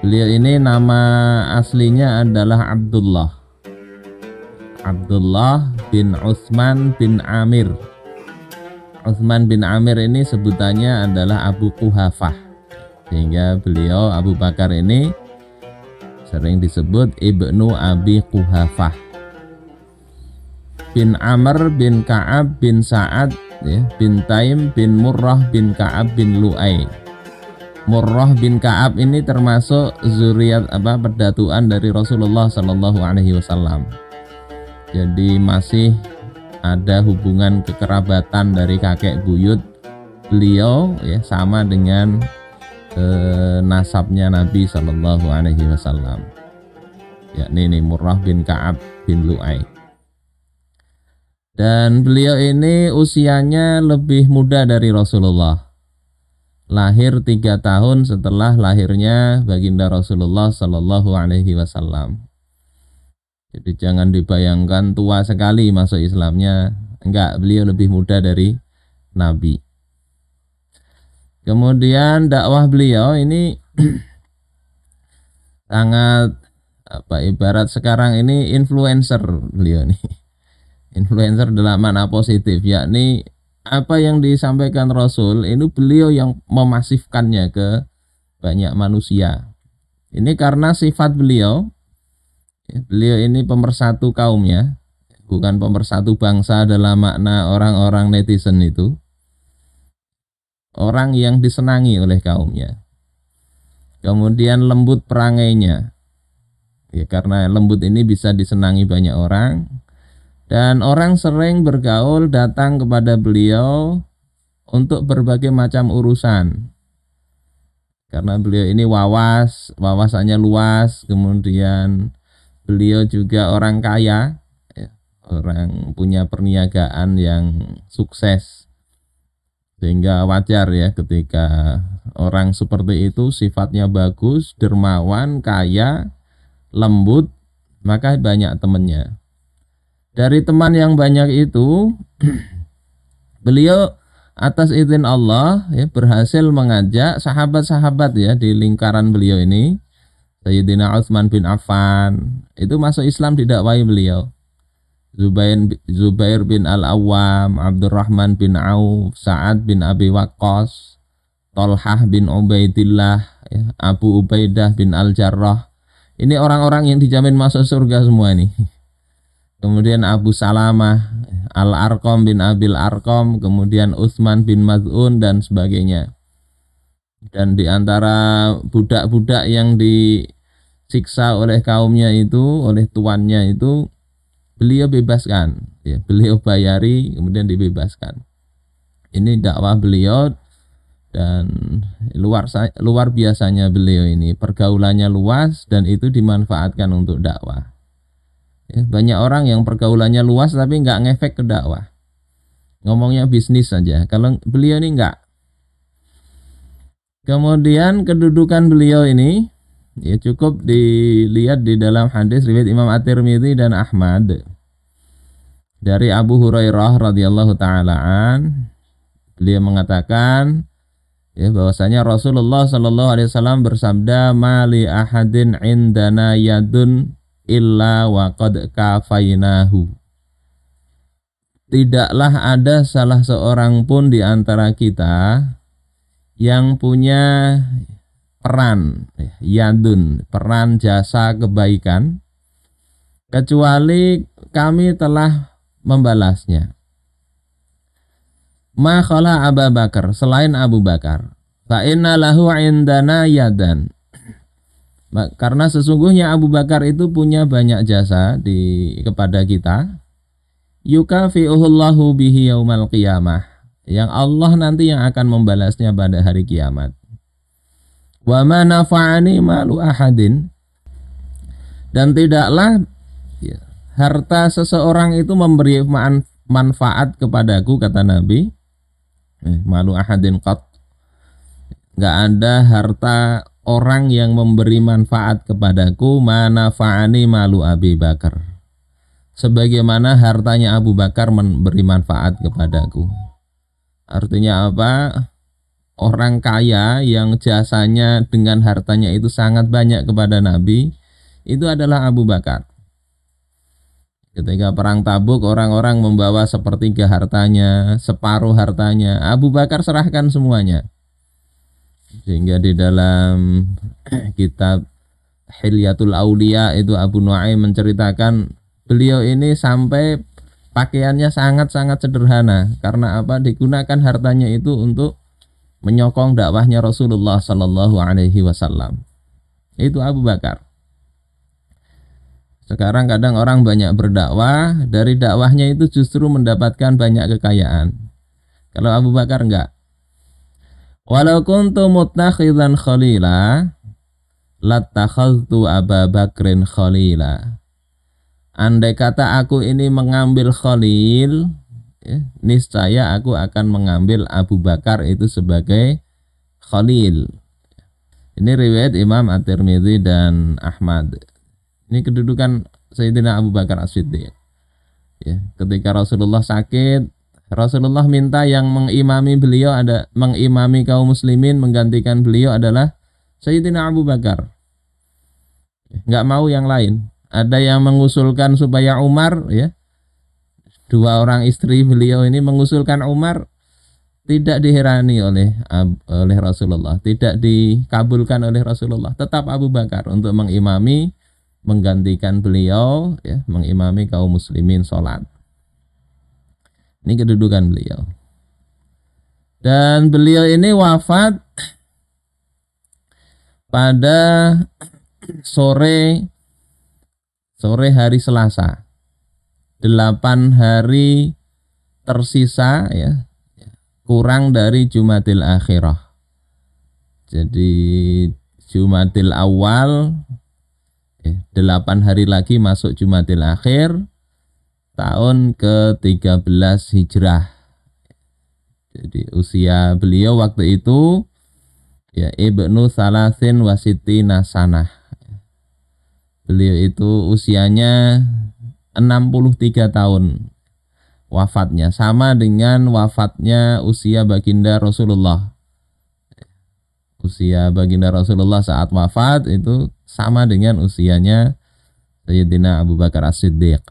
Beliau ini nama aslinya adalah Abdullah bin Utsman bin Amir. Utsman bin Amir ini sebutannya adalah Abu Quhafah, sehingga beliau Abu Bakar ini sering disebut Ibnu Abi Quhafah. Bin Amr bin Ka'ab bin Sa'ad ya, bin Taim bin Murrah bin Ka'ab bin Lu'ay. Murrah bin Ka'ab ini termasuk zuriat perdatuan dari Rasulullah Shallallahu Alaihi Wasallam. Jadi masih ada hubungan kekerabatan dari kakek buyut beliau ya, sama dengan nasabnya Nabi Shallallahu Alaihi Wasallam. Yakni ini Murrah bin Ka'ab bin Lu'ay. Dan beliau ini usianya lebih muda dari Rasulullah. Lahir 3 tahun setelah lahirnya baginda Rasulullah Shallallahu Alaihi Wasallam. Jadi jangan dibayangkan tua sekali masuk Islamnya. Enggak, beliau lebih muda dari Nabi. Kemudian dakwah beliau ini sangat ibarat sekarang ini influencer beliau nih. Influencer dalam mana positif, yakni apa yang disampaikan Rasul ini beliau yang memasifkannya ke banyak manusia. Ini karena sifat beliau ini pemersatu kaumnya, bukan pemersatu bangsa dalam makna orang-orang netizen itu. Orang yang disenangi oleh kaumnya. Kemudian lembut perangainya. Ya, karena lembut ini bisa disenangi banyak orang. Dan orang sering bergaul datang kepada beliau untuk berbagai macam urusan. Karena beliau ini wawasannya luas, kemudian beliau juga orang kaya, ya, orang punya perniagaan yang sukses. Sehingga wajar ya ketika orang seperti itu sifatnya bagus, dermawan, kaya, lembut, maka banyak temannya. Dari teman yang banyak itu, beliau atas izin Allah ya, berhasil mengajak sahabat-sahabat ya di lingkaran beliau ini. Sayyidina Utsman bin Affan itu masuk Islam didakwai beliau. Zubair bin Al-Awwam, Abdurrahman bin Auf, Sa'ad bin Abi Waqqas, Tolhah bin Ubaidillah, ya, Abu Ubaidah bin Al-Jarrah. Ini orang-orang yang dijamin masuk surga semua ini. Kemudian Abu Salamah, Al-Arqam bin Abil Arqam, kemudian Utsman bin Maz'un dan sebagainya. Dan di antara budak-budak yang disiksa oleh kaumnya itu, oleh tuannya itu, beliau bebaskan, ya, beliau bayari kemudian dibebaskan. Ini dakwah beliau dan luar biasanya beliau ini, pergaulannya luas dan itu dimanfaatkan untuk dakwah. Ya, banyak orang yang pergaulannya luas tapi nggak ngefek ke dakwah, ngomongnya bisnis saja. Kalau beliau ini nggak. Kemudian kedudukan beliau ini ya cukup dilihat di dalam hadis riwayat Imam At-Tirmidzi dan Ahmad dari Abu Hurairah radhiyallahu taalaan. Beliau mengatakan ya bahwasanya Rasulullah sallallahu alaihi wasallam bersabda, "Mali ahadin indana yadun illa wa qad kafainahu." Tidaklah ada salah seorang pun di antara kita yang punya peran yadun, peran jasa kebaikan, kecuali kami telah membalasnya. Ma khala Abu Bakar, selain Abu Bakar, fa inna lahu indana yadan. Karena sesungguhnya Abu Bakar itu punya banyak jasa kepada kita. Yukafi'uhullahu bihi yaumal qiyamah, yang Allah nanti yang akan membalasnya pada hari kiamat. Wa ma nafa'ani malu ahadin, dan tidaklah ya, harta seseorang itu memberi manfaat kepadaku, kata Nabi. Malu ahadin qat, enggak ada harta orang yang memberi manfaat kepadaku manafa'ani malu Abi Bakar, sebagaimana hartanya Abu Bakar memberi manfaat kepadaku. Artinya apa? orang kaya yang jasanya dengan hartanya itu sangat banyak kepada Nabi, itu adalah Abu Bakar. Ketika perang Tabuk, orang-orang membawa sepertiga hartanya, separuh hartanya. Abu Bakar serahkan semuanya. Sehingga di dalam kitab Hilyatul Aulia itu Abu Nuaim menceritakan beliau ini sampai pakaiannya sangat-sangat sederhana. Karena apa? Digunakan hartanya itu untuk menyokong dakwahnya Rasulullah Sallallahu Alaihi Wasallam. Itu Abu Bakar. Sekarang kadang orang banyak berdakwah, dari dakwahnya itu justru mendapatkan banyak kekayaan. Kalau Abu Bakar enggak. Walau kuntu muttakhidzan khalila, lattakhadtu Abu Bakrin khalila. Andai kata aku ini mengambil khalil, ya, niscaya aku akan mengambil Abu Bakar itu sebagai khalil. Ini riwayat Imam At-Tirmidzi dan Ahmad. Ini kedudukan Sayyidina Abu Bakar As-Siddiq. Ya, ketika Rasulullah sakit, Rasulullah minta yang mengimami beliau mengimami kaum muslimin menggantikan beliau adalah Sayyidina Abu Bakar. Enggak mau yang lain. Ada yang mengusulkan supaya Umar, ya, dua orang istri beliau ini mengusulkan Umar, tidak diherani oleh Rasulullah, tidak dikabulkan oleh Rasulullah. Tetap Abu Bakar untuk mengimami, menggantikan beliau, ya, mengimami kaum muslimin sholat. Ini kedudukan beliau. Dan beliau ini wafat pada sore hari Selasa. 8 hari tersisa, ya, kurang dari Jumadil Akhirah. Jadi Jumadil Awal, 8 hari lagi masuk Jumadil Akhir tahun ke-13 Hijrah. Jadi usia beliau waktu itu, ya, Ibnu Salasin Wasitina Sanah. Beliau itu usianya 63 tahun wafatnya, sama dengan wafatnya usia baginda Rasulullah. Usia baginda Rasulullah saat wafat itu sama dengan usianya Sayyidina Abu Bakar As-Siddiq.